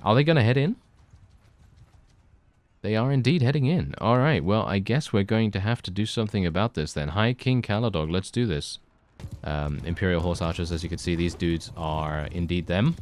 Are they going to head in? They are indeed heading in. Alright, well, I guess we're going to have to do something about this then. Hi, King Caladog, let's do this. Imperial Horse Archers, as you can see, these dudes are indeed them.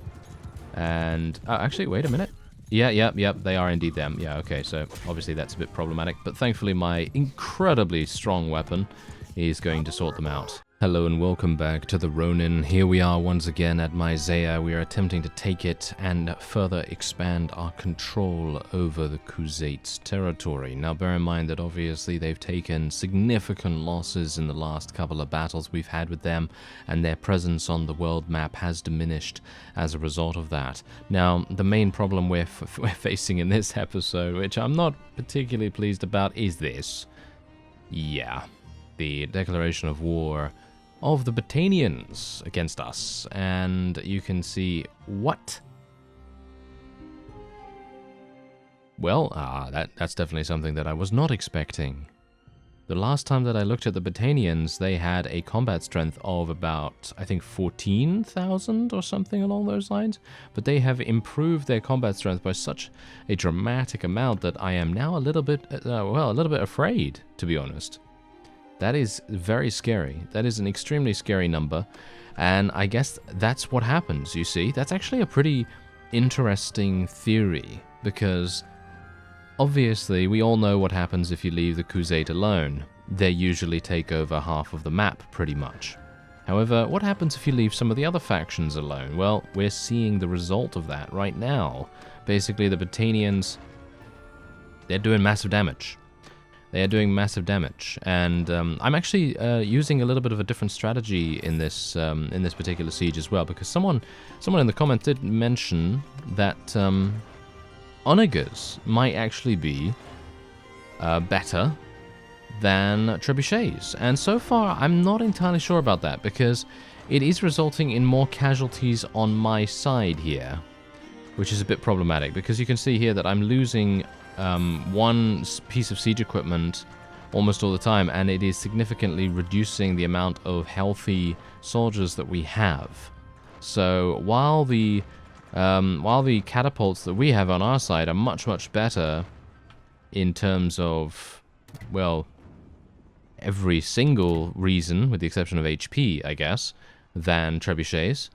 And, actually, wait a minute. Yeah, they are indeed them. Yeah, okay, so obviously that's a bit problematic. But thankfully my incredibly strong weapon is going to sort them out. Hello and welcome back to the Ronin. Here we are once again at Myzea. We are attempting to take it and further expand our control over the Khuzaits' territory. Now bear in mind that obviously they've taken significant losses in the last couple of battles we've had with them, and their presence on the world map has diminished as a result of that. Now the main problem we're facing in this episode, which I'm not particularly pleased about, is this. Yeah, the declaration of war of the Botanians against us, and you can see what? Well, that's definitely something that I was not expecting. The last time that I looked at the Botanians, they had a combat strength of about, I think, 14,000 or something along those lines, but they have improved their combat strength by such a dramatic amount that I am now a little bit, well, a little bit afraid, to be honest. That is very scary. That is an extremely scary number. And I guess that's what happens, you see. That's actually a pretty interesting theory, because obviously we all know what happens if you leave the Khuzait alone. They usually take over half of the map, pretty much. However, what happens if you leave some of the other factions alone? Well, we're seeing the result of that right now. Basically, the Botanians, they're doing massive damage. They are doing massive damage, and I'm actually using a little bit of a different strategy in this particular siege as well, because someone in the comment did mention that onagers might actually be better than trebuchets, and so far I'm not entirely sure about that, because it is resulting in more casualties on my side here, which is a bit problematic, because you can see here that I'm losing one piece of siege equipment almost all the time, and it is significantly reducing the amount of healthy soldiers that we have. So while the catapults that we have on our side are much better in terms of, well, every single reason, with the exception of HP, I guess, than trebuchets,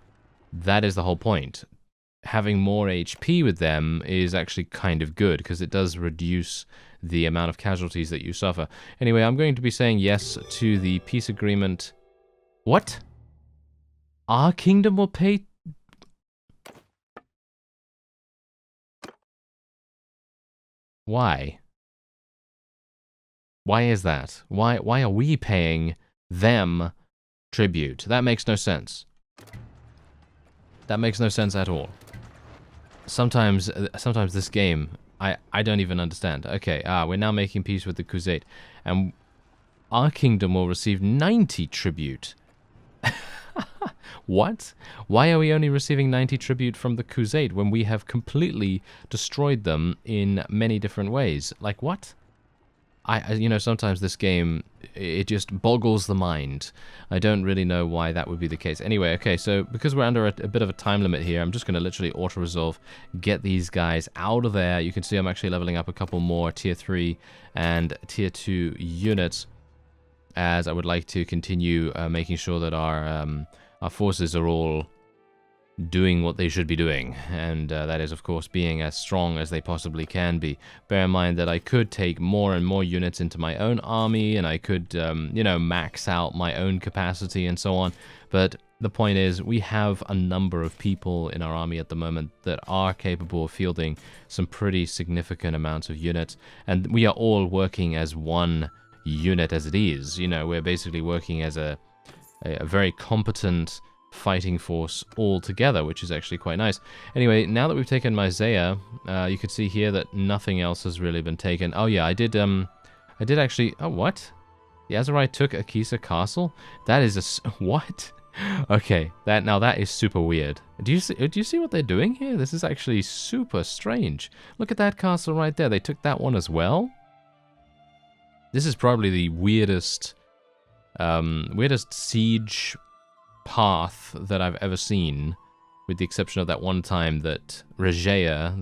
that is the whole point. Having more HP with them is actually kind of good, because it does reduce the amount of casualties that you suffer. Anyway, I'm going to be saying yes to the peace agreement. What? Our kingdom will pay... Why? Why is that? Why are we paying them tribute? That makes no sense. That makes no sense at all. Sometimes this game, I don't even understand. Okay, we're now making peace with the Khuzait, and our kingdom will receive 90 tribute. What? Why are we only receiving 90 tribute from the Khuzait when we have completely destroyed them in many different ways? Like, what? You know, sometimes this game, it just boggles the mind. I don't really know why that would be the case. Anyway, okay, so because we're under a bit of a time limit here, I'm just going to literally auto-resolve, get these guys out of there. You can see I'm actually leveling up a couple more Tier 3 and Tier 2 units, as I would like to continue making sure that our forces are all doing what they should be doing, and that is, of course, being as strong as they possibly can be. Bear in mind that I could take more and more units into my own army, and I could, you know, max out my own capacity and so on, but the point is, we have a number of people in our army at the moment that are capable of fielding some pretty significant amounts of units, and we are all working as one unit as it is. You know, we're basically working as a very competent fighting force all together, which is actually quite nice. Anyway, now that we've taken Myzea, you can see here that nothing else has really been taken. Oh yeah, I did actually... Oh, what? The Azerite took Akisa Castle? That is a... What? Okay, that is super weird. Do you see what they're doing here? This is actually super strange. Look at that castle right there. They took that one as well? This is probably the weirdest siege path that I've ever seen with the exception of that one time that Regea,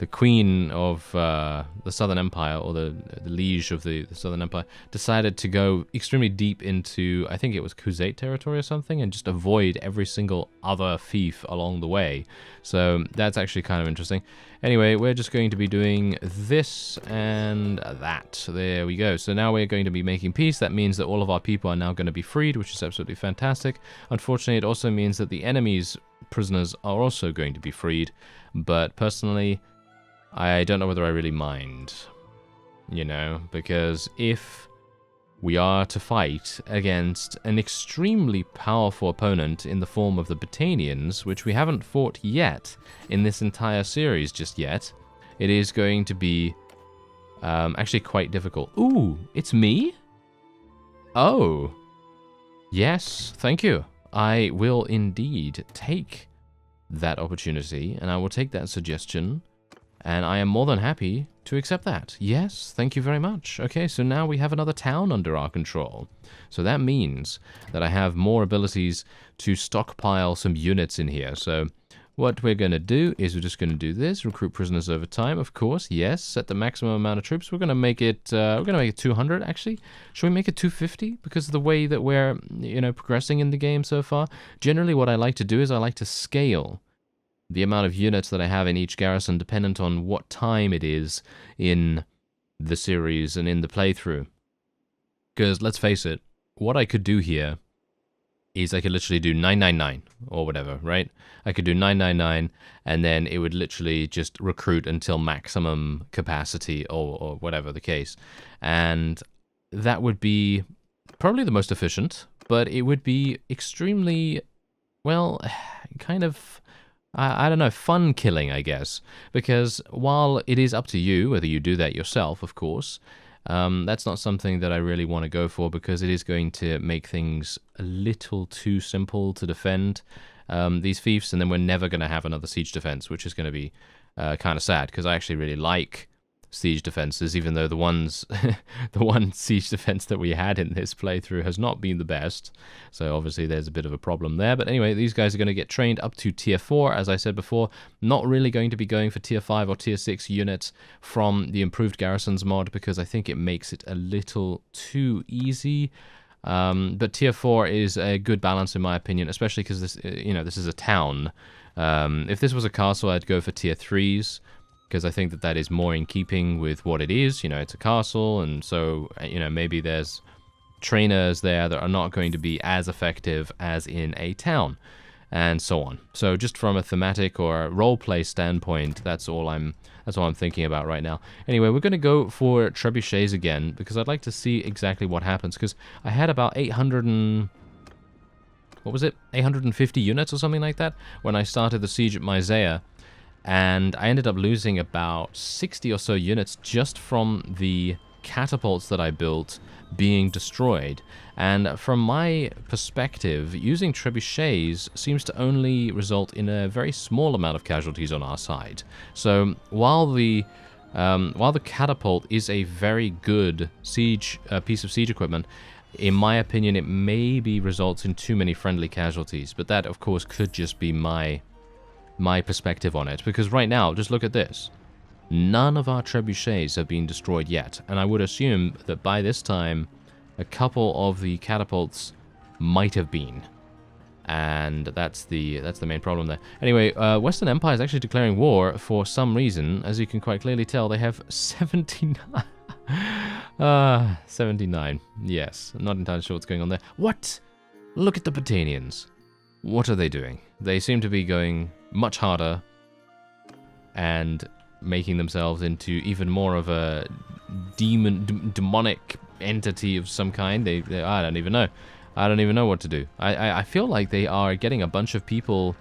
the queen of the Southern Empire, or the liege of the Southern Empire, decided to go extremely deep into, I think it was Khuzait territory or something, and just avoid every single other fief along the way. So that's actually kind of interesting. Anyway, we're just going to be doing this and that. There we go. So now we're going to be making peace. That means that all of our people are now going to be freed, which is absolutely fantastic. Unfortunately, it also means that the enemy's prisoners are also going to be freed. But personally, I don't know whether I really mind, you know, because if we are to fight against an extremely powerful opponent in the form of the Botanians, which we haven't fought yet in this entire series just yet, it is going to be actually quite difficult. Ooh, it's me? Oh, yes, thank you. I will indeed take that opportunity, and I will take that suggestion. And I am more than happy to accept that. Yes, thank you very much. Okay, so now we have another town under our control. So that means that I have more abilities to stockpile some units in here. So what we're going to do is we're just going to do this. Recruit prisoners over time, of course. Yes, set the maximum amount of troops. We're going to make it 200, actually. Should we make it 250? Because of the way that we're, you know, progressing in the game so far. Generally, what I like to do is I like to scale the amount of units that I have in each garrison dependent on what time it is in the series and in the playthrough. Because, let's face it, what I could do here is I could literally do 999 or whatever, right? I could do 999 and then it would literally just recruit until maximum capacity or whatever the case. And that would be probably the most efficient, but it would be extremely, well, kind of, I don't know, fun killing, I guess. Because while it is up to you whether you do that yourself, of course, that's not something that I really want to go for because it is going to make things a little too simple to defend these fiefs, and then we're never going to have another siege defense, which is going to be kind of sad because I actually really like siege defenses, even though the one siege defense that we had in this playthrough has not been the best. So obviously there's a bit of a problem there. But anyway, these guys are going to get trained up to tier 4, as I said before. Not really going to be going for tier 5 or tier 6 units from the improved garrisons mod because I think it makes it a little too easy. But tier 4 is a good balance in my opinion, especially because this, you know, this is a town. If this was a castle, I'd go for tier 3s. Because I think that that is more in keeping with what it is. You know, it's a castle, and so, you know, maybe there's trainers there that are not going to be as effective as in a town, and so on. So just from a thematic or roleplay standpoint, that's all I'm thinking about right now. Anyway, we're going to go for trebuchets again, because I'd like to see exactly what happens, because I had about 850 units or something like that when I started the siege at Myzea. And I ended up losing about 60 or so units just from the catapults that I built being destroyed. And from my perspective, using trebuchets seems to only result in a very small amount of casualties on our side. So while the catapult is a very good siege piece of siege equipment, in my opinion, it maybe results in too many friendly casualties. But that, of course, could just be my perspective on it, because right now, just look at this. None of our trebuchets have been destroyed yet, and I would assume that by this time, a couple of the catapults might have been. And that's the main problem there. Anyway, Western Empire is actually declaring war for some reason. As you can quite clearly tell, they have 79. 79. Yes, I'm not entirely sure what's going on there. What? Look at the Botanians. What are they doing? They seem to be going much harder and making themselves into even more of a demonic entity of some kind. I don't even know. I don't even know what to do. I feel like they are getting a bunch of people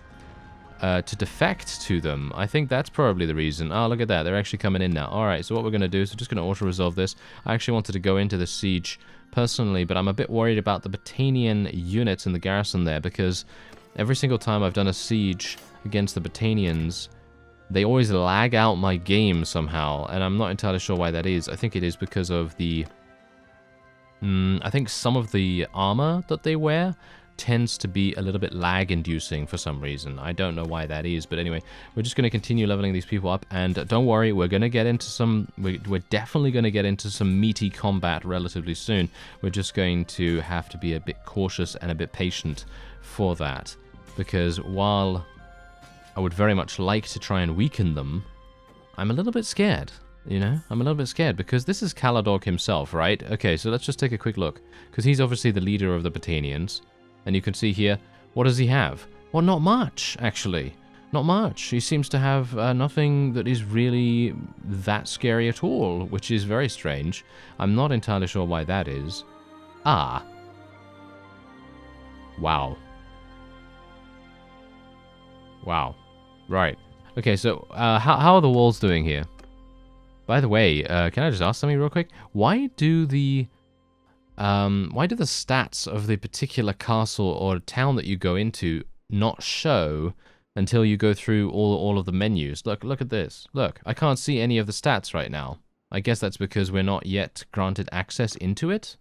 to defect to them. I think that's probably the reason. Oh, look at that. They're actually coming in now. Alright, so what we're going to do is we're just going to auto-resolve this. I actually wanted to go into the siege personally, but I'm a bit worried about the Botanian units in the garrison there, because every single time I've done a siege against the Botanians, they always lag out my game somehow, and I'm not entirely sure why that is. I think it is because of the... I think some of the armor that they wear tends to be a little bit lag-inducing for some reason. I don't know why that is, but anyway, we're just going to continue leveling these people up, and don't worry, we're going to get into some... We're definitely going to get into some meaty combat relatively soon. We're just going to have to be a bit cautious and a bit patient for that, because while I would very much like to try and weaken them, I'm a little bit scared. You know, I'm a little bit scared because this is Caladog himself, right? Okay, so let's just take a quick look, because he's obviously the leader of the Botanians, and you can see here, what does he have? Well, not much, actually. Not much. He seems to have nothing that is really that scary at all, which is very strange. I'm not entirely sure why that is. Ah. Wow. Wow. Right. Okay, so how are the walls doing here? By the way, can I just ask something real quick? Why do the stats of the particular castle or town that you go into not show until you go through all of the menus? Look at this. Look, I can't see any of the stats right now. I guess that's because we're not yet granted access into it.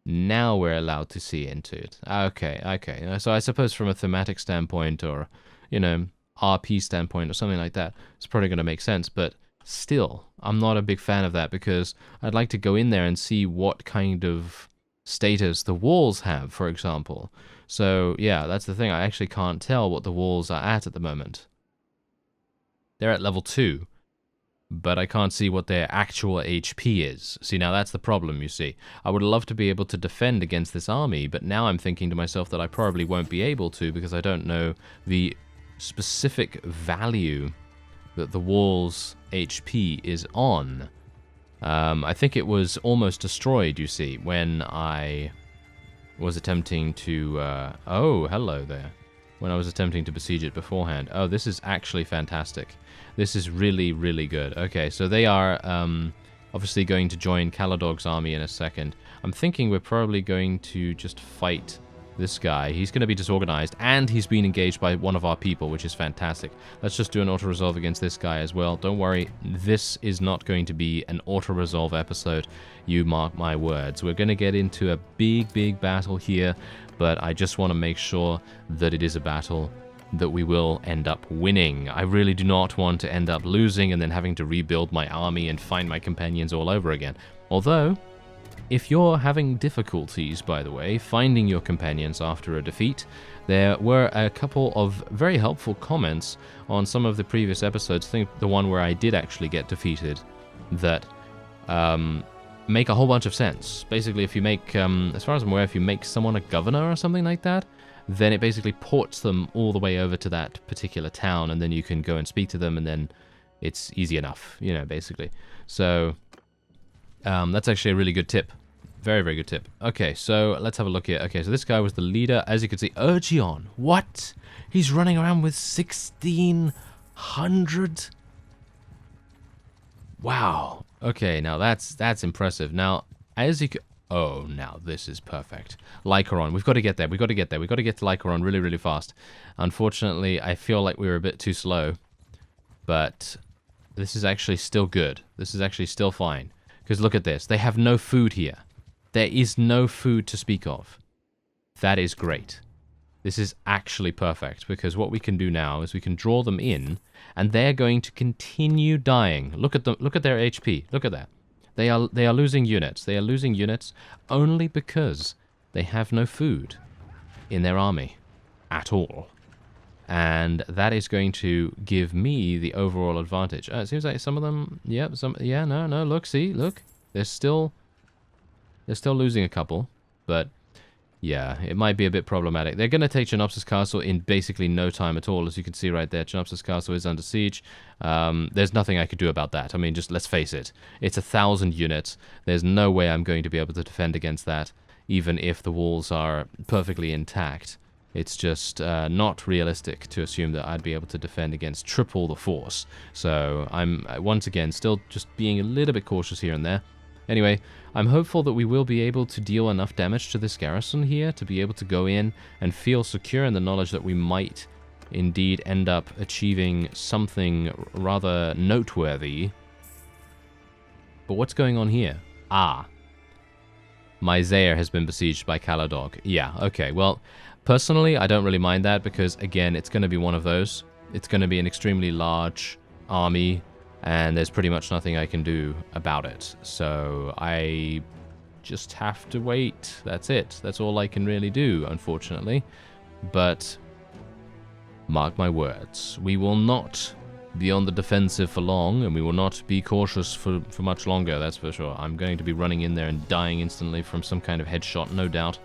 Now we're allowed to see into it. Okay. So I suppose from a thematic standpoint or, you know, RP standpoint or something like that, it's probably going to make sense, but still, I'm not a big fan of that because I'd like to go in there and see what kind of status the walls have, for example. So, yeah, that's the thing. I actually can't tell what the walls are at the moment. They're at level 2, but I can't see what their actual HP is. See, now that's the problem, you see. I would love to be able to defend against this army, but now I'm thinking to myself that I probably won't be able to because I don't know the specific value that the wall's HP is on. I think it was almost destroyed, you see, when I was attempting to... oh, hello there. When I was attempting to besiege it beforehand. Oh, this is actually fantastic. This is really, really good. Okay, so they are obviously going to join Caladog's army in a second. I'm thinking we're probably going to just fight this guy. He's going to be disorganized, and he's been engaged by one of our people, which is fantastic. Let's just do an auto-resolve against this guy as well. Don't worry, this is not going to be an auto-resolve episode. You mark my words. We're going to get into a big battle here, but I just want to make sure that it is a battle that we will end up winning. I really do not want to end up losing and then having to rebuild my army and find my companions all over again. Although, if you're having difficulties, by the way, finding your companions after a defeat, there were a couple of very helpful comments on some of the previous episodes. I think the one where I did actually get defeated, that make a whole bunch of sense. Basically, if you make, as far as I'm aware, if you make someone a governor or something like that, then it basically ports them all the way over to that particular town, and then you can go and speak to them, and then it's easy enough, you know, basically. So that's actually a really good tip. Very good tip. Okay, so let's have a look here. Okay, so this guy was the leader. As you can see, Urgeon. What? He's running around with 1,600? Wow. Okay, now that's impressive. Now, as you can... Oh, now this is perfect. Lycaron. We've got to get there. We've got to get there. We've got to get to Lycaron really fast. Unfortunately, I feel like we were a bit too slow. But this is actually still good. This is actually still fine. Because look at this. They have no food here. There is no food to speak of. That is great. This is actually perfect, because what we can do now is we can draw them in, and they're going to continue dying. Look at them. Look at their HP. Look at that. They are losing units. They are losing units only because they have no food in their army at all. And that is going to give me the overall advantage. It seems like some of them, no, look, see, look. They're still losing a couple, but yeah, it might be a bit problematic. They're going to take Genopsis Castle in basically no time at all, as you can see right there. Genopsis Castle is under siege. There's nothing I could do about that. I mean, just let's face it. It's 1,000 units. There's no way I'm going to be able to defend against that, even if the walls are perfectly intact. It's just not realistic to assume that I'd be able to defend against triple the force. So I'm, once again, still just being a little bit cautious here and there. Anyway, I'm hopeful that we will be able to deal enough damage to this garrison here to be able to go in and feel secure in the knowledge that we might indeed end up achieving something rather noteworthy. But what's going on here? Ah. My Zaire has been besieged by Caladog. Yeah, okay. Well, personally, I don't really mind that because, again, it's going to be one of those. It's going to be an extremely large army, and there's pretty much nothing I can do about it. So I just have to wait. That's it. That's all I can really do, unfortunately. But mark my words, we will not be on the defensive for long, and we will not be cautious for much longer, that's for sure. I'm going to be running in there and dying instantly from some kind of headshot, no doubt,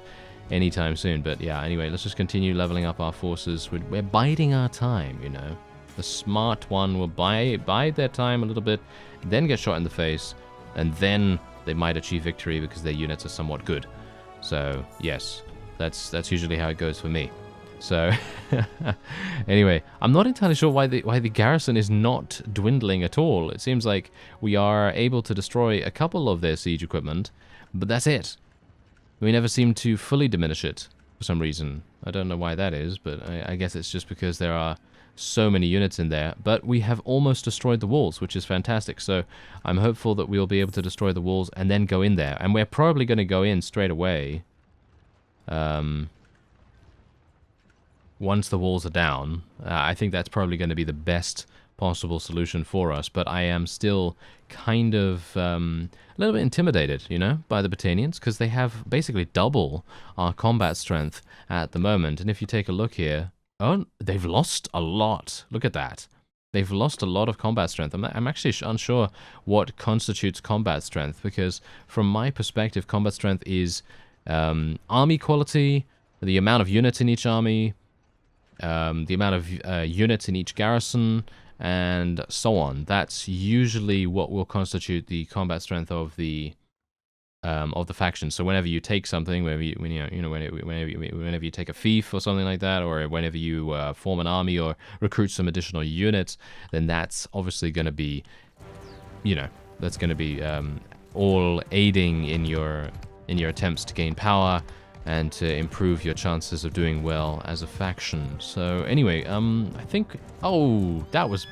anytime soon. But yeah, anyway, let's just continue leveling up our forces. We're biding our time, you know. The smart one will bide their time a little bit, then get shot in the face, and then they might achieve victory because their units are somewhat good. So yes, that's usually how it goes for me. So anyway, I'm not entirely sure why the garrison is not dwindling at all. It seems like we are able to destroy a couple of their siege equipment, but that's it. We never seem to fully diminish it for some reason. I don't know why that is, but I guess it's just because there are so many units in there. But we have almost destroyed the walls, which is fantastic. So I'm hopeful that we'll be able to destroy the walls and then go in there. And we're probably going to go in straight away. Once the walls are down. I think that's probably going to be the best possible solution for us, but I am still kind of a little bit intimidated, you know, by the Britannians, because they have basically double our combat strength at the moment. And if you take a look here, oh, they've lost a lot. Look at that. They've lost a lot of combat strength. I'm actually unsure what constitutes combat strength, because from my perspective, combat strength is army quality, the amount of units in each army, the amount of units in each garrison, and so on. That's usually what will constitute the combat strength of the faction. So whenever you take something, whenever you take a fief or something like that, or whenever you form an army or recruit some additional units, then that's obviously going to be, you know, that's going to be all aiding in your attempts to gain power and to improve your chances of doing well as a faction. So anyway, I think, oh, that was,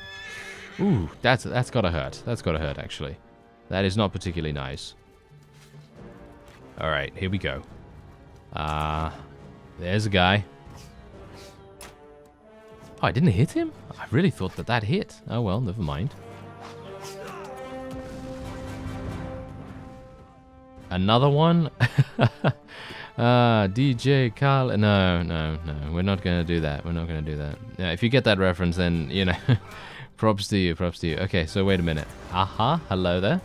ooh, that's gotta hurt. That's gotta hurt, actually. That is not particularly nice. All right, here we go. There's a guy. Oh, I didn't hit him? I really thought that hit. Oh well, never mind. Another one? DJ Karl. No. We're not going to do that. We're not going to do that. Yeah, if you get that reference, then, you know, props to you. Okay, so wait a minute. Aha, hello there.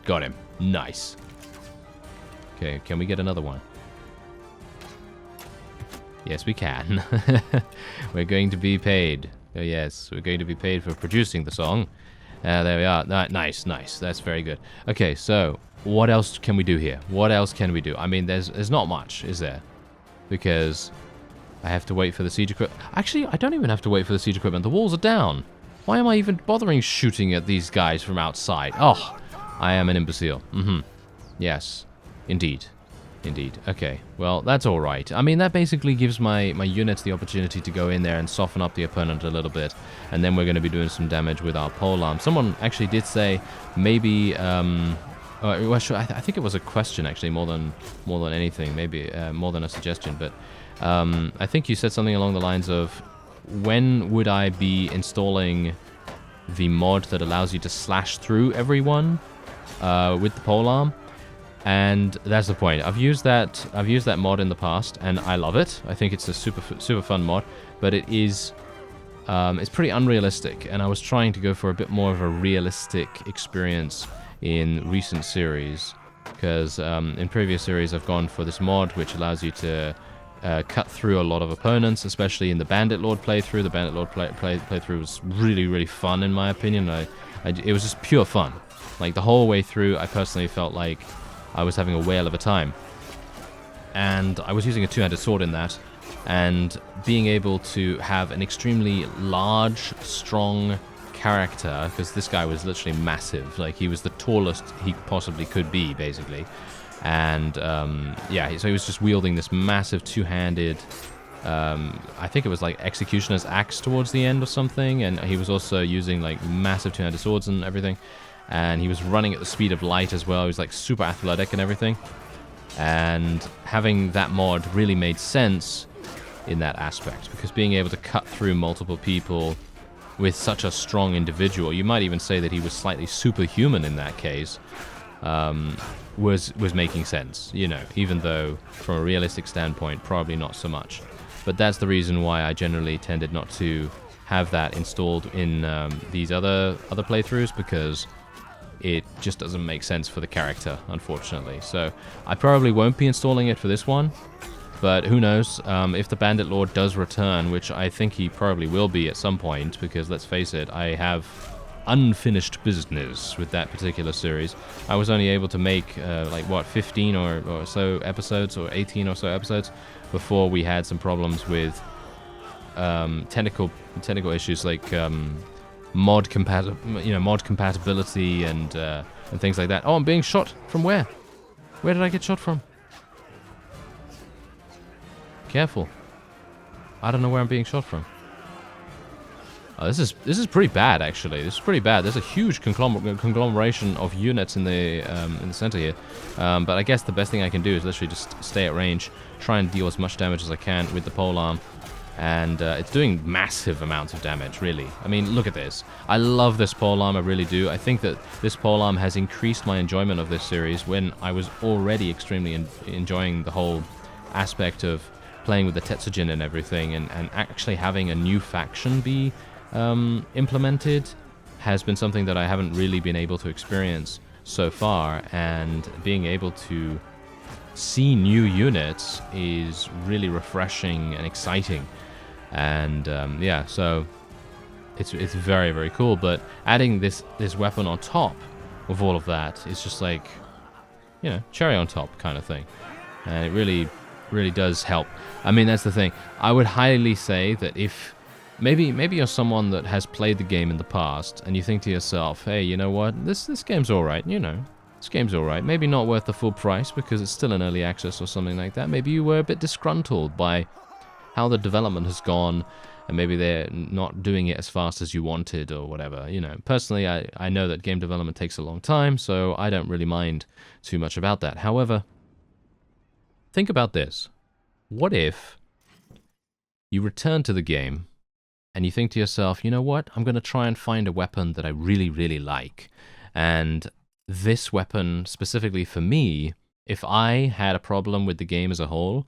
Got him. Nice. Okay, can we get another one? Yes, we can. We're going to be paid. Oh, yes, we're going to be paid for producing the song. There we are. Nice. That's very good. Okay, so what else can we do here? What else can we do? I mean, there's not much, is there? Because I have to wait for the siege equipment. Actually, I don't even have to wait for the siege equipment. The walls are down. Why am I even bothering shooting at these guys from outside? Oh, I am an imbecile. Yes, indeed. Okay, well, that's all right. I mean, that basically gives my units the opportunity to go in there and soften up the opponent a little bit, and then we're going to be doing some damage with our polearm. Someone actually did say maybe, well, sure, I think it was a question actually, more than anything, maybe more than a suggestion. But I think you said something along the lines of, when would I be installing the mod that allows you to slash through everyone with the polearm? And that's the point. I've used that mod in the past, and I love it. I think it's a super fun mod, but it is it's pretty unrealistic. And I was trying to go for a bit more of a realistic experience in recent series, because in previous series I've gone for this mod which allows you to cut through a lot of opponents, especially in the Bannerlord playthrough. The Bannerlord playthrough was really fun in my opinion. It was just pure fun. Like the whole way through, I personally felt like I was having a whale of a time. And I was using a two-handed sword in that, and being able to have an extremely large, strong character, because this guy was literally massive. Like, he was the tallest he possibly could be, basically. And, yeah, so he was just wielding this massive two-handed, I think it was like Executioner's Axe towards the end or something, and he was also using, like, massive two-handed swords and everything. and he was running at the speed of light as well. He was like super athletic and everything. And having that mod really made sense in that aspect, because being able to cut through multiple people with such a strong individual, you might even say that he was slightly superhuman in that case, was making sense, you know, even though from a realistic standpoint, probably not so much. But that's the reason why I generally tended not to have that installed in these other playthroughs, because it just doesn't make sense for the character, unfortunately. So I probably won't be installing it for this one, but who knows, if the Bannerlord does return, which I think he probably will be at some point, because let's face it, I have unfinished business with that particular series. I was only able to make, like, what, 15 or so episodes, or 18 or so episodes, before we had some problems with technical issues, like mod compatibility and things like that. Oh, I'm being shot from where? Where did I get shot from? Careful. I don't know where I'm being shot from. Oh, this is pretty bad, actually. This is pretty bad. There's a huge conglomeration of units in the center here. But I guess the best thing I can do is literally just stay at range, try and deal as much damage as I can with the polearm. And it's doing massive amounts of damage, really. I mean, look at this. I love this polearm, I really do. I think that this polearm has increased my enjoyment of this series when I was already extremely enjoying the whole aspect of playing with the Tetsujin and everything, and actually having a new faction be implemented has been something that I haven't really been able to experience so far, and being able to see new units is really refreshing and exciting. And yeah, so it's very, very cool. But adding this weapon on top of all of that is just like, you know, cherry on top kind of thing, and it really does help. I mean, that's the thing. I would highly say that if maybe you're someone that has played the game in the past and you think to yourself, hey, you know what, this game's alright, you know, this game's alright, maybe not worth the full price because it's still in early access or something like that. Maybe you were a bit disgruntled by how the development has gone, and maybe they're not doing it as fast as you wanted or whatever, you know. Personally, I know that game development takes a long time, so I don't really mind too much about that. However, think about this. What if you return to the game and you think to yourself, you know what, I'm going to try and find a weapon that I really, really like. And this weapon, specifically for me, if I had a problem with the game as a whole,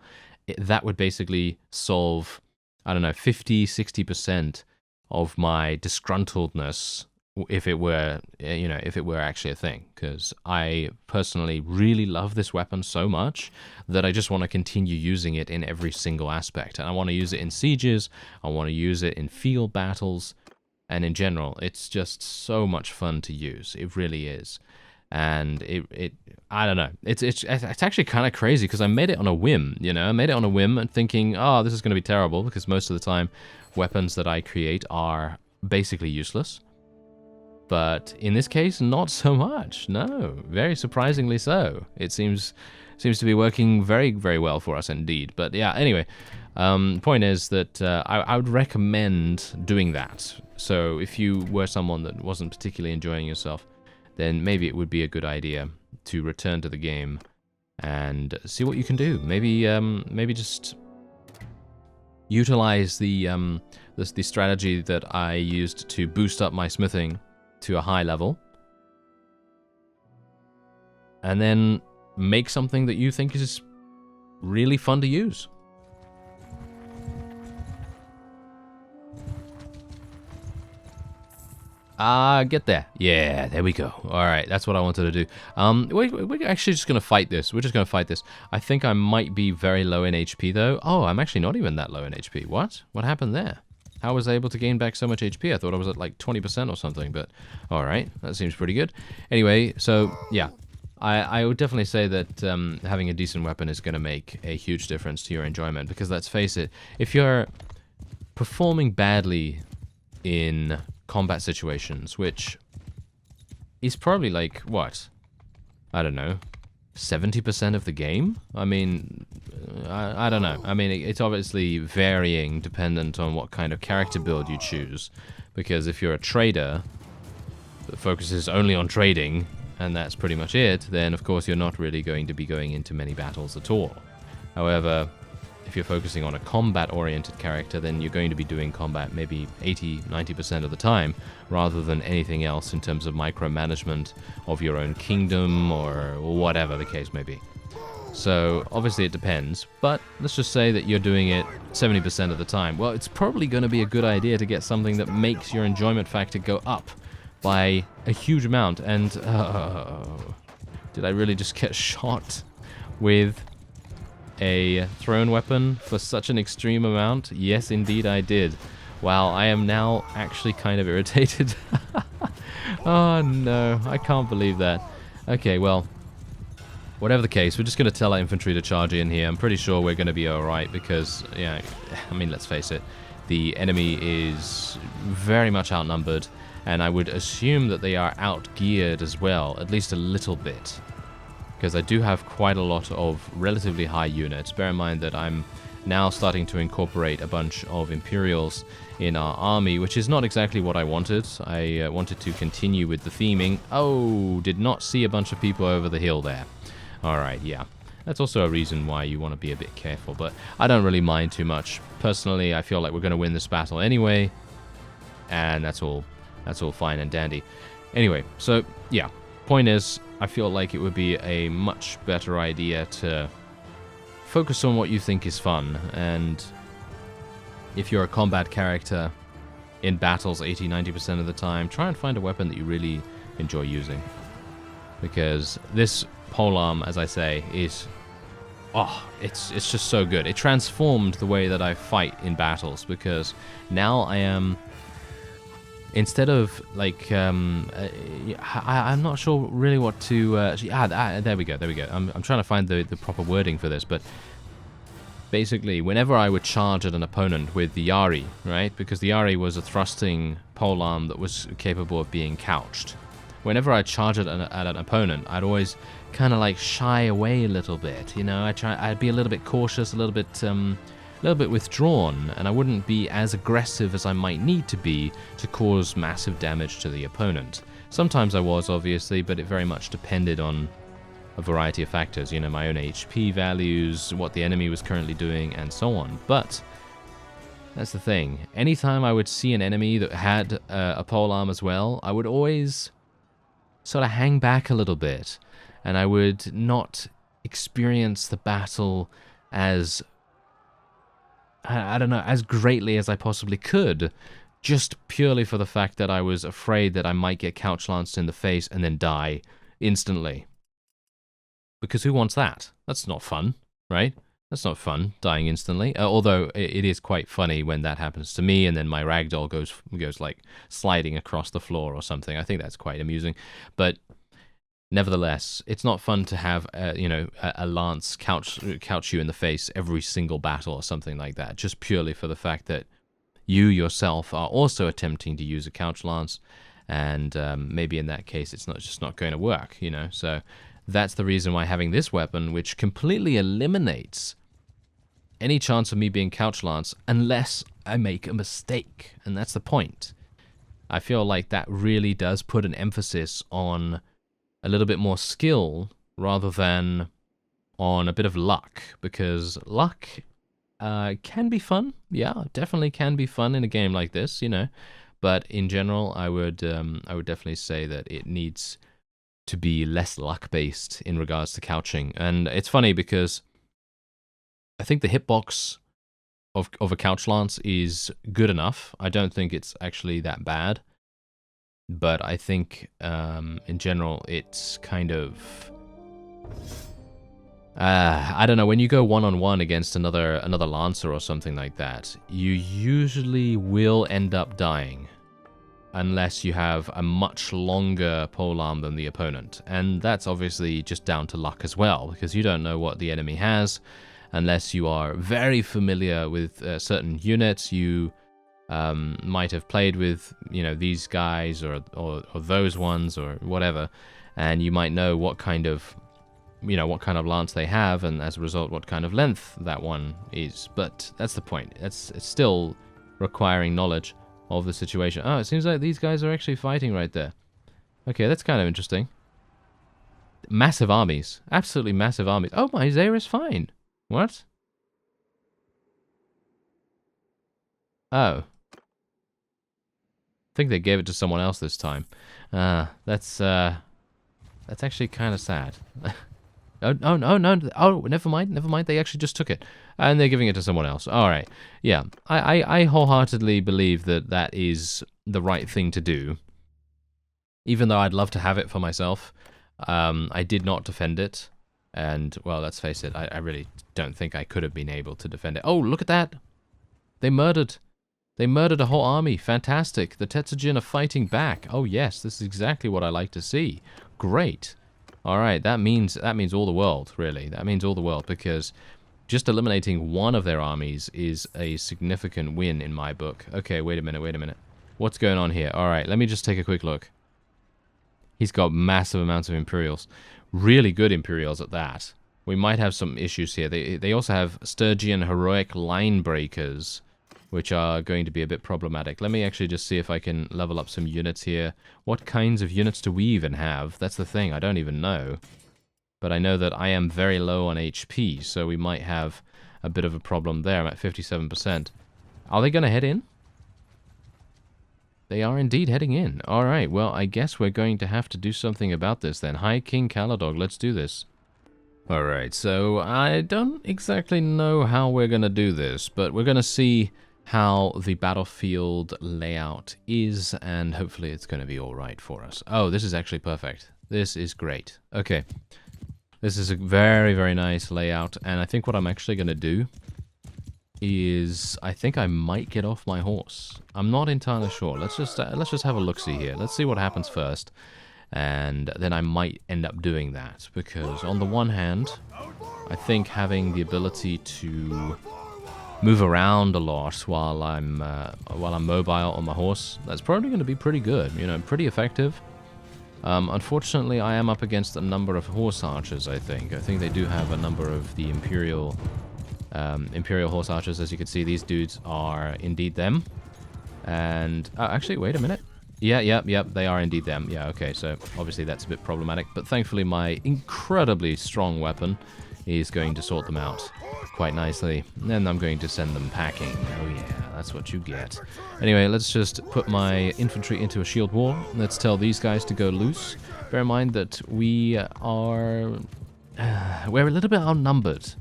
that would basically solve, I don't know, 50, 60% of my disgruntledness, if it were, you know, if it were actually a thing. Because I personally really love this weapon so much that I just want to continue using it in every single aspect. And I want to use it in sieges, I want to use it in field battles, and in general, it's just so much fun to use. It really is. And it I don't know, it's actually kind of crazy because I made it on a whim, you know. I made it on a whim and thinking, oh, this is going to be terrible, because most of the time weapons that I create are basically useless. But in this case, not so much. No, very surprisingly so. It seems to be working very, very well for us indeed. But yeah, anyway, point is that I would recommend doing that. So if you were someone that wasn't particularly enjoying yourself, then maybe it would be a good idea to return to the game and see what you can do. Maybe just utilize the strategy that I used to boost up my smithing to a high level, and then make something that you think is really fun to use. Get there. Yeah, there we go. Alright, that's what I wanted to do. We're actually just going to fight this. We're just going to fight this. I think I might be very low in HP, though. Oh, I'm actually not even that low in HP. What? What happened there? How was I able to gain back so much HP? I thought I was at like 20% or something, but alright, that seems pretty good. Anyway, so yeah, I would definitely say that having a decent weapon is going to make a huge difference to your enjoyment, because let's face it, if you're performing badly in combat situations, which is probably like, what? I don't know, 70% of the game? I mean, I don't know. I mean, it's obviously varying dependent on what kind of character build you choose. Because if you're a trader, that focuses only on trading, and that's pretty much it, then of course you're not really going to be going into many battles at all. However, if you're focusing on a combat-oriented character, then you're going to be doing combat maybe 80-90% of the time, rather than anything else in terms of micromanagement of your own kingdom, or whatever the case may be. So, obviously it depends, but let's just say that you're doing it 70% of the time. Well, it's probably going to be a good idea to get something that makes your enjoyment factor go up by a huge amount. And, did I really just get shot with a thrown weapon for such an extreme amount? Yes, indeed I did. Wow, I am now actually kind of irritated. Oh no, I can't believe that. Okay, well, whatever the case, we're just going to tell our infantry to charge in here. I'm pretty sure we're going to be alright because, yeah, I mean, let's face it, the enemy is very much outnumbered, and I would assume that they are out-geared as well, at least a little bit. Because I do have quite a lot of relatively high units. Bear in mind that I'm now starting to incorporate a bunch of Imperials in our army, which is not exactly what I wanted. I wanted to continue with the theming. Oh, did not see a bunch of people over the hill there. Alright, yeah. That's also a reason why you want to be a bit careful, but I don't really mind too much. Personally, I feel like we're going to win this battle anyway, and that's all fine and dandy. Anyway, so, yeah. Point is, I feel like it would be a much better idea to focus on what you think is fun, and if you're a combat character in battles 80-90% of the time, try and find a weapon that you really enjoy using. Because this polearm, as I say, is... oh, it's just so good. It transformed the way that I fight in battles, because now I am... instead of, like, I'm not sure really what to... there we go. I'm trying to find the proper wording for this, but basically, whenever I would charge at an opponent with the Yari, right? Because the Yari was a thrusting polearm that was capable of being couched. Whenever I charge at an opponent, I'd always kind of, like, shy away a little bit, you know? I'd be a little bit cautious, a little bit withdrawn, and I wouldn't be as aggressive as I might need to be to cause massive damage to the opponent. Sometimes I was, obviously, but it very much depended on a variety of factors, you know, my own HP values, what the enemy was currently doing, and so on. But that's the thing. Anytime I would see an enemy that had a polearm as well, I would always sort of hang back a little bit, and I would not experience the battle as... I don't know, as greatly as I possibly could, just purely for the fact that I was afraid that I might get couch-lanced in the face and then die instantly. Because who wants that? That's not fun, right? That's not fun, dying instantly. Although it is quite funny when that happens to me and then my ragdoll goes like sliding across the floor or something. I think that's quite amusing. But nevertheless, it's not fun to have, a lance couch you in the face every single battle or something like that, just purely for the fact that you yourself are also attempting to use a couch lance, and maybe in that case it's just not going to work, you know. So that's the reason why having this weapon, which completely eliminates any chance of me being couch lance unless I make a mistake, and that's the point. I feel like that really does put an emphasis on a little bit more skill rather than on a bit of luck, because luck can be fun. Yeah, definitely can be fun in a game like this, you know. But in general, I would definitely say that it needs to be less luck-based in regards to couching. And it's funny because I think the hitbox of a couch lance is good enough. I don't think it's actually that bad. But I think, in general, it's kind of... I don't know, when you go one-on-one against another Lancer or something like that, you usually will end up dying. Unless you have a much longer polearm than the opponent. And that's obviously just down to luck as well, because you don't know what the enemy has. Unless you are very familiar with certain units, you... might have played with, you know, these guys or those ones or whatever, and you might know what kind of lance they have, and as a result what kind of length that one is. But that's the point. It's still requiring knowledge of the situation. Oh, it seems like these guys are actually fighting right there. Okay, that's kind of interesting. Massive armies. Absolutely massive armies. Oh, my Zaire is fine. What? Oh. I think they gave it to someone else this time. That's actually kind of sad. Oh, no. Oh, never mind. They actually just took it. And they're giving it to someone else. Alright. Yeah. I wholeheartedly believe that that is the right thing to do. Even though I'd love to have it for myself. I did not defend it. And, well, let's face it. I really don't think I could have been able to defend it. Oh, look at that. They murdered a whole army. Fantastic. The Tetsujin are fighting back. Oh, yes. This is exactly what I like to see. Great. Alright, that means all the world, really. That means all the world, because just eliminating one of their armies is a significant win in my book. Okay, wait a minute. What's going on here? Alright, let me just take a quick look. He's got massive amounts of Imperials. Really good Imperials at that. We might have some issues here. They also have Sturgian Heroic Line Breakers, which are going to be a bit problematic. Let me actually just see if I can level up some units here. What kinds of units do we even have? That's the thing, I don't even know. But I know that I am very low on HP, so we might have a bit of a problem there. I'm at 57%. Are they going to head in? They are indeed heading in. Alright, well, I guess we're going to have to do something about this then. Hi, King Caladog, let's do this. Alright, so I don't exactly know how we're going to do this, but we're going to see how the battlefield layout is, and hopefully it's going to be alright for us. Oh, this is actually perfect. This is great. Okay. This is a very, very nice layout, and I think what I'm actually going to do is I think I might get off my horse. I'm not entirely sure. Let's just have a look-see here. Let's see what happens first, and then I might end up doing that, because on the one hand, I think having the ability to move around a lot while I'm mobile on my horse, that's probably going to be pretty good, you know, pretty effective. Unfortunately, I am up against a number of horse archers, I think. I think they do have a number of the Imperial horse archers. As you can see, these dudes are indeed them. And, actually, wait a minute. Yeah, they are indeed them. Yeah, okay, so obviously that's a bit problematic. But thankfully, my incredibly strong weapon is going to sort them out quite nicely. And then I'm going to send them packing. Oh yeah, that's what you get. Anyway, let's just put my infantry into a shield wall. Let's tell these guys to go loose. Bear in mind that we're a little bit outnumbered.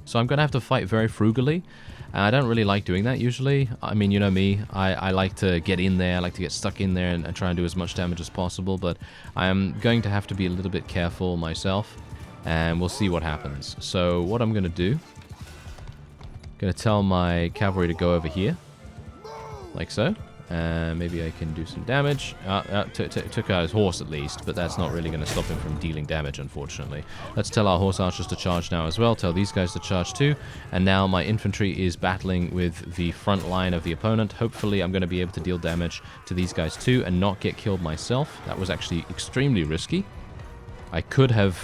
So I'm going to have to fight very frugally. I don't really like doing that usually. I mean, you know me, I like to get in there, I like to get stuck in there and try and do as much damage as possible, but I am going to have to be a little bit careful myself. And we'll see what happens. So what I'm going to do, I'm going to tell my cavalry to go over here, like so. And maybe I can do some damage. Took out his horse at least, but that's not really going to stop him from dealing damage, unfortunately. Let's tell our horse archers to charge now as well. Tell these guys to charge too. And now my infantry is battling with the front line of the opponent. Hopefully I'm going to be able to deal damage to these guys too and not get killed myself. That was actually extremely risky. I could have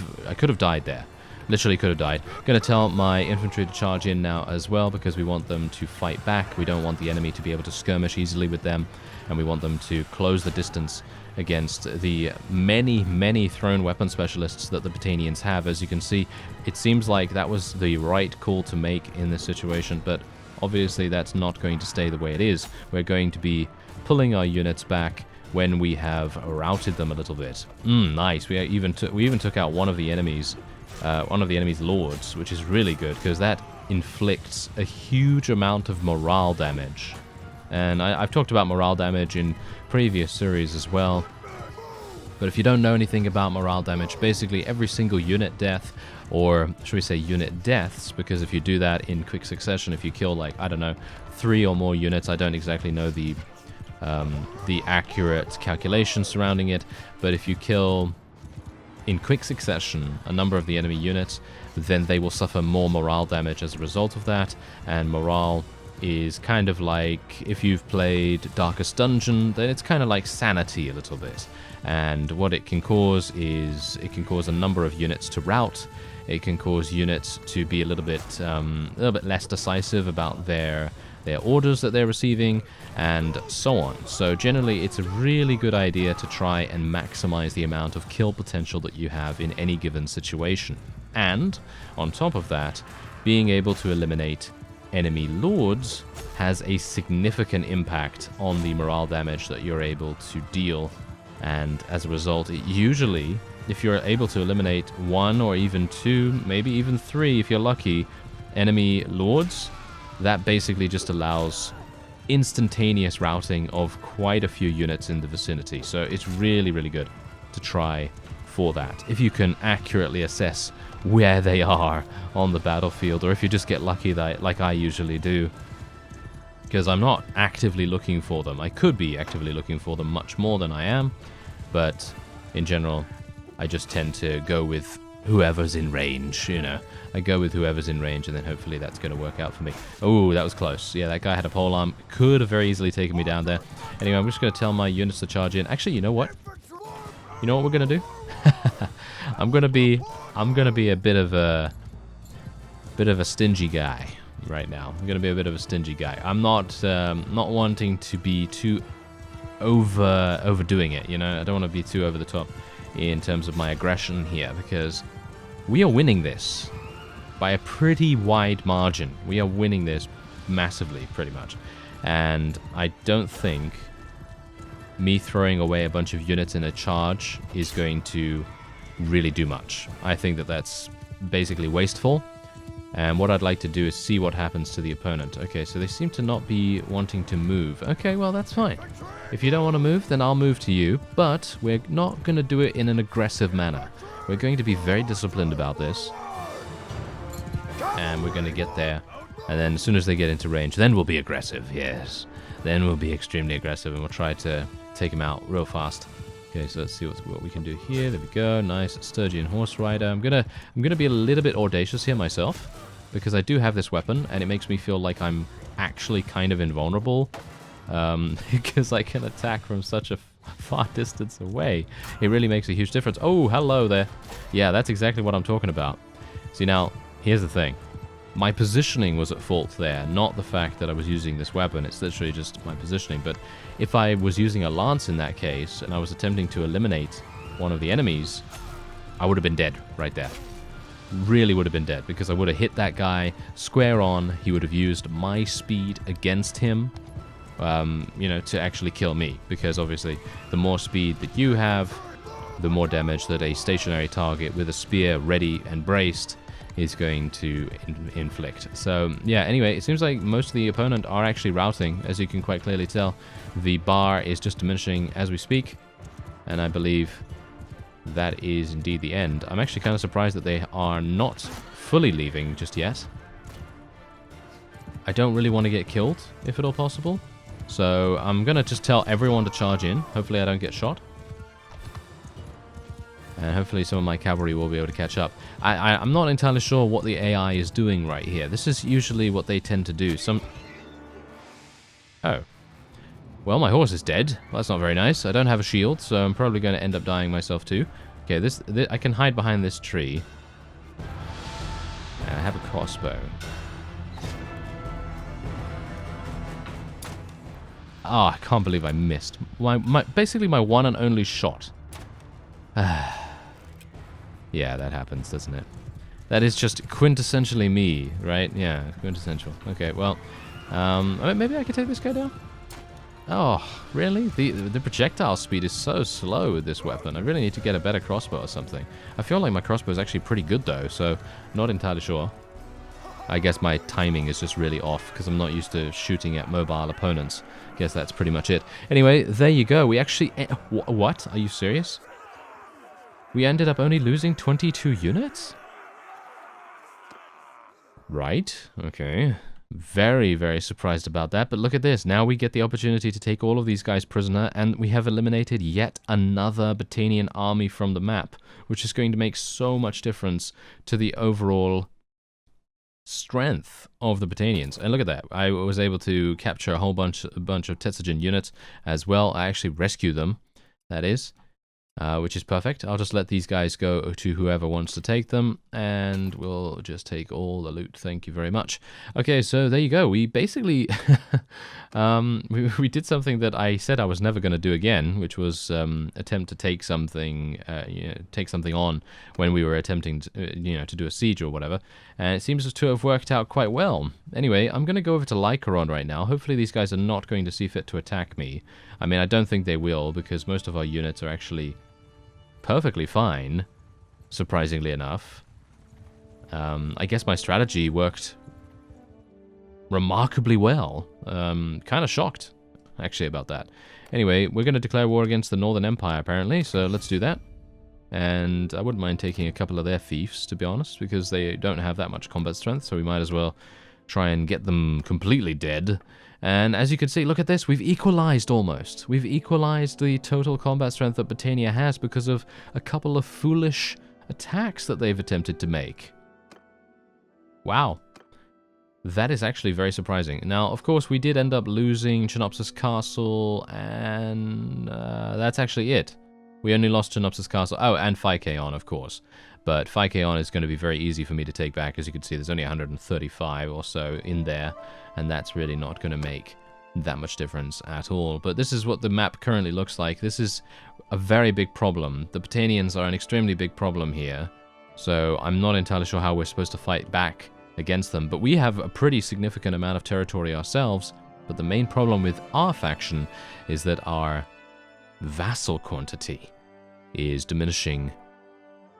died there. Literally could have died. Gonna tell my infantry to charge in now as well, because we want them to fight back. We don't want the enemy to be able to skirmish easily with them, and we want them to close the distance against the many, many thrown weapon specialists that the Batanians have. As you can see, it seems like that was the right call to make in this situation, but obviously that's not going to stay the way it is. We're going to be pulling our units back when we have routed them a little bit. Nice. We even took out one of the enemy's lords, which is really good because that inflicts a huge amount of morale damage. And I've talked about morale damage in previous series as well. But if you don't know anything about morale damage, basically every single unit death, or should we say unit deaths, because if you do that in quick succession, if you kill, like, I don't know, 3 or more units, I don't exactly know the accurate calculation surrounding it, but if you kill in quick succession a number of the enemy units, then they will suffer more morale damage as a result of that. And morale is kind of like, if you've played Darkest Dungeon, then it's kind of like sanity a little bit. And what it can cause is, it can cause a number of units to rout. It can cause units to be a little bit less decisive about their their orders that they're receiving, and so on. So generally, it's a really good idea to try and maximize the amount of kill potential that you have in any given situation. And, on top of that, being able to eliminate enemy lords has a significant impact on the morale damage that you're able to deal. And as a result, it usually, if you're able to eliminate 1 or even 2, maybe even 3 if you're lucky, enemy lords, that basically just allows instantaneous routing of quite a few units in the vicinity. So it's really, really good to try for that. If you can accurately assess where they are on the battlefield, or if you just get lucky, that, like I usually do. Because I'm not actively looking for them. I could be actively looking for them much more than I am, but in general, I just tend to go with whoever's in range, you know. I go with whoever's in range, and then hopefully that's going to work out for me. Oh, that was close. Yeah, that guy had a polearm. Could have very easily taken me down there. Anyway, I'm just going to tell my units to charge in. Actually, you know what? You know what we're going to do? I'm going to be a bit of a stingy guy right now. I'm going to be a bit of a stingy guy. I'm not wanting to be too overdoing it, you know. I don't want to be too over the top in terms of my aggression here, because we are winning this by a pretty wide margin. We are winning this massively, pretty much. And I don't think me throwing away a bunch of units in a charge is going to really do much. I think that that's basically wasteful. And what I'd like to do is see what happens to the opponent. Okay, so they seem to not be wanting to move. Okay, well, that's fine. If you don't want to move, then I'll move to you. But we're not going to do it in an aggressive manner. We're going to be very disciplined about this. And we're going to get there. And then as soon as they get into range, then we'll be aggressive. Yes. Then we'll be extremely aggressive, and we'll try to take him out real fast. Okay, so let's see what we can do here. There we go. Nice Sturgeon Horse Rider. I'm gonna be a little bit audacious here myself, because I do have this weapon, and it makes me feel like I'm actually kind of invulnerable, because I can attack from such a far distance away. It really makes a huge difference. Oh, hello there. Yeah, that's exactly what I'm talking about. See, now, here's the thing. My positioning was at fault there, not the fact that I was using this weapon. It's literally just my positioning. But if I was using a lance in that case, and I was attempting to eliminate one of the enemies, I would have been dead right there. Really would have been dead, because I would have hit that guy square on. He would have used my speed against him, you know, to actually kill me. Because obviously, the more speed that you have, the more damage that a stationary target with a spear ready and braced is going to inflict. So, yeah, anyway, it seems like most of the opponent are actually routing, as you can quite clearly tell. The bar is just diminishing as we speak, and I believe that is indeed the end. I'm actually kind of surprised that they are not fully leaving just yet. I don't really want to get killed, if at all possible. So, I'm going to just tell everyone to charge in. Hopefully I don't get shot. And hopefully some of my cavalry will be able to catch up. I'm not entirely sure what the AI is doing right here. This is usually what they tend to do. Oh. Well, my horse is dead. Well, that's not very nice. I don't have a shield, so I'm probably going to end up dying myself too. Okay, this I can hide behind this tree. And I have a crossbow. Ah, I can't believe I missed. Basically my one and only shot. Yeah, that happens, doesn't it? That is just quintessentially me, right? Yeah, quintessential. Okay, well, maybe I could take this guy down? Oh, really? The projectile speed is so slow with this weapon. I really need to get a better crossbow or something. I feel like my crossbow is actually pretty good, though, so not entirely sure. I guess my timing is just really off, because I'm not used to shooting at mobile opponents. Guess that's pretty much it. Anyway, there you go. We actually... What? Are you serious? We ended up only losing 22 units? Right, okay. Very, very surprised about that, but look at this. Now we get the opportunity to take all of these guys prisoner, and we have eliminated yet another Batanian army from the map, which is going to make so much difference to the overall strength of the Batanians. And look at that. I was able to capture a whole bunch of Tetsugen units as well. I actually rescue them, that is. Which is perfect. I'll just let these guys go to whoever wants to take them. and we'll just take all the loot. Thank you very much. Okay, so there you go. We basically we did something that I said I was never going to do again, which was attempt to take something on when we were attempting to, to do a siege or whatever. And it seems to have worked out quite well. Anyway, I'm going to go over to Lycaron right now. Hopefully these guys are not going to see fit to attack me. I mean, I don't think they will, because most of our units are actually perfectly fine, surprisingly enough. I guess my strategy worked remarkably well. Kind of shocked, actually, about that. Anyway, we're going to declare war against the Northern Empire, apparently, so let's do that. And I wouldn't mind taking a couple of their fiefs, to be honest, because they don't have that much combat strength, so we might as well try and get them completely dead. And as you can see, look at this, we've equalized almost. We've equalized the total combat strength that Britannia has because of a couple of foolish attacks that they've attempted to make. Wow. That is actually very surprising. Now, of course, we did end up losing Chinopsis Castle, and that's actually it. We only lost Chinopsis Castle. Oh, and Phykeon, of course. But Phykeon is going to be very easy for me to take back. As you can see, there's only 135 or so in there, and that's really not going to make that much difference at all. But this is what the map currently looks like. This is a very big problem. The Britannians are an extremely big problem here, so I'm not entirely sure how we're supposed to fight back against them. But we have a pretty significant amount of territory ourselves, but the main problem with our faction is that our vassal quantity is diminishing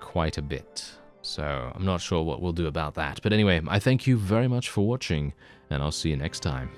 quite a bit. So I'm not sure what we'll do about that. But anyway, I thank you very much for watching, and I'll see you next time.